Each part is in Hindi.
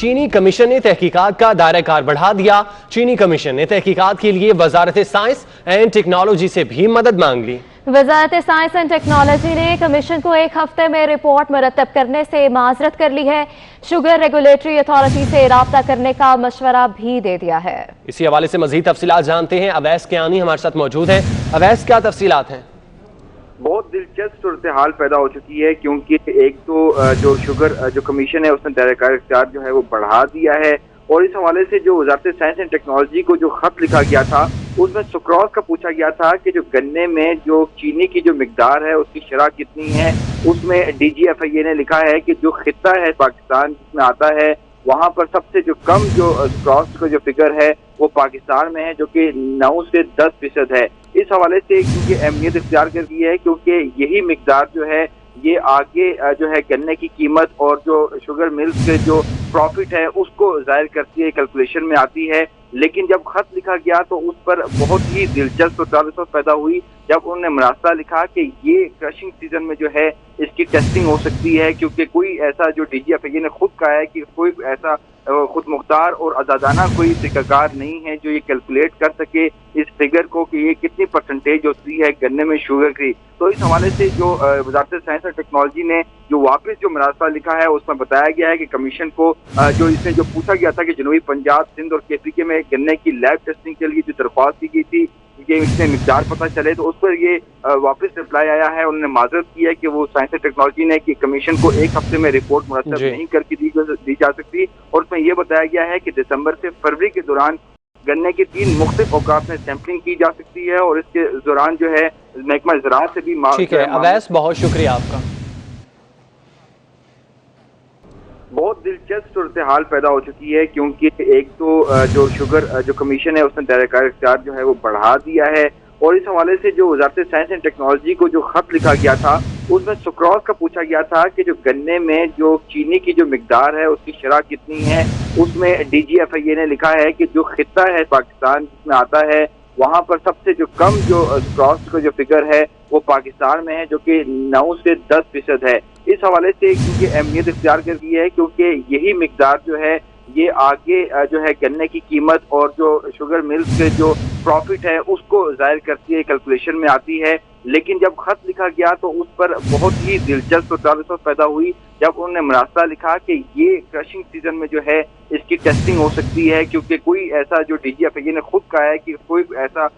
चीनी कमीशन ने तहकीकात का दायरा कार बढ़ा दिया। चीनी कमीशन ने तहकीकात के लिए वजारत साइंस एंड टेक्नोलॉजी से भी मदद मांग ली। वजारत साइंस एंड टेक्नोलॉजी ने कमीशन को एक हफ्ते में रिपोर्ट मुरतब करने से माजरत कर ली है। शुगर रेगुलेटरी अथॉरिटी से राब्ता करने का मशवरा भी दे दिया है। इसी हवाले से मजीद तफसीलात जानते हैं। अवैस कियानी हमारे साथ मौजूद हैं। अवैस, क्या तफसीलात हैं? बहुत दिलचस्प सूरत हाल पैदा हो चुकी है, क्योंकि एक तो जो शुगर जो कमीशन है उसने दायरा इख्तियार जो है वो बढ़ा दिया है, और इस हवाले से जो वजारत साइंस एंड टेक्नोलॉजी को जो खत लिखा गया था उसमें सुक्रोज का पूछा गया था कि जो गन्ने में जो चीनी की जो मिकदार है उसकी शरह कितनी है। उसमें DGFIA ने लिखा है कि जो खिता है पाकिस्तान जिसमें आता है वहाँ पर सबसे जो कम जो सुक्रोज का जो फिगर है वो पाकिस्तान में है, जो कि 9 से 10% है। इस हवाले से क्योंकि अहमियत इख्तियार कर दी है, क्योंकि यही मिकदार जो है ये आगे जो है गन्ने की कीमत और जो शुगर मिल्स के जो प्रॉफिट है उसको जाहिर करती है, कैलकुलेशन में आती है। लेकिन जब खत लिखा गया तो उस पर बहुत ही दिलचस्प ताल्लुक पैदा हुई जब उन्होंने मुरासला लिखा कि ये क्रशिंग सीजन में जो है इसकी टेस्टिंग हो सकती है, क्योंकि कोई ऐसा जो DGFIA ने खुद कहा है कि कोई ऐसा खुद मुख्तार और आज़ादाना कोई तरीकाकार नहीं है जो ये कैलकुलेट कर सके इस फिगर को कि ये कितनी परसेंटेज होती है गन्ने में शुगर की। तो इस हवाले से जो वजारत साइंस और टेक्नोलॉजी ने जो वापस जो मुरासला लिखा है उसमें बताया गया है कि कमीशन को जो इसमें जो पूछा गया था कि जनूबी पंजाब, सिंध और KPK में गन्ने की लैब टेस्टिंग के लिए जो दरख्वास्त की गई थी कि इसमें मिकदार पता चले, तो उस पर ये वापस रिप्लाई आया है। उन्होंने माजरत की है कि वो साइंस एंड टेक्नोलॉजी ने कि कमीशन को एक हफ्ते में रिपोर्ट मुरतब नहीं करके दी जा सकती, और उसमें यह बताया गया है कि दिसंबर से फरवरी के दौरान गन्ने की 3 मुख्तलिफ औकात में सैंपलिंग की जा सकती है, और इसके दौरान जो है महकमा ज़राअत से भी ठीक है अवैस, बहुत शुक्रिया आपका। बहुत दिलचस्प सूरत हाल पैदा हो चुकी है, क्योंकि एक तो जो शुगर जो कमीशन है उसने दायरा इख्तियार जो है वो बढ़ा दिया है, और इस हवाले से जो वजारत साइंस एंड टेक्नोलॉजी को जो खत लिखा गया था उसमें सुक्रोज का पूछा गया था कि जो गन्ने में जो चीनी की जो मिकदार है उसकी शरह कितनी है। उसमें DGFIA ने लिखा है कि जो खिता है पाकिस्तान जिसमें आता है वहाँ पर सबसे जो कम जो सुक्रोज का जो फिगर है वो पाकिस्तान में है, जो कि 9 से 10% है। इस हवाले से क्योंकि अहमियत इख्तियार कर दी है, क्योंकि यही मिकदार जो है ये आगे जो है गन्ने की कीमत और जो शुगर मिल्स के जो प्रॉफिट है उसको जाहिर करती है, कैलकुलेशन में आती है। लेकिन जब खत लिखा गया तो उस पर बहुत ही दिलचस्प ताल्लुक पैदा हुई जब उन्होंने मुरासला लिखा कि ये क्रशिंग सीजन में जो है इसकी टेस्टिंग हो सकती है, क्योंकि कोई ऐसा जो DGFIA ने खुद कहा है कि कोई ऐसा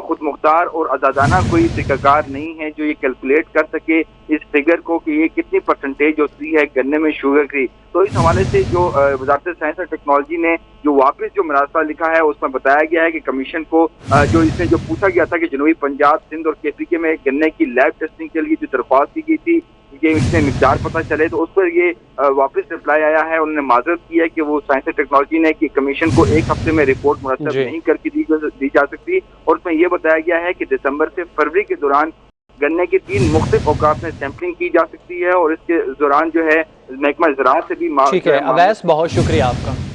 खुद मुख्तार और आज़ादाना कोई तरीकाकार नहीं है जो ये कैलकुलेट कर सके इस फिगर को कि ये कितनी परसेंटेज होती है गन्ने में शुगर की। तो इस हवाले से जो वजारत साइंस और टेक्नोलॉजी ने जो वापस जो मुरासला लिखा है उसमें बताया गया है कि कमीशन को जो इसमें जो पूछा गया था कि जनूबी पंजाब, सिंध और KPK में गन्ने की लैब टेस्टिंग के लिए जो दरख्वास्त की गई थी कि इसमें मिकदार पता चले, तो उस पर ये वापस रिप्लाई आया है। उन्होंने माजरत की है कि वो साइंस एंड टेक्नोलॉजी ने कि कमीशन को एक हफ्ते में रिपोर्ट मुरतब नहीं करके दी जा सकती, और उसमें यह बताया गया है कि दिसंबर से फरवरी के दौरान गन्ने की 3 मुख्तलिफ औकात में सैंपलिंग की जा सकती है, और इसके दौरान जो है महकमा ज़राअत से भी ठीक है अवैस, बहुत शुक्रिया आपका।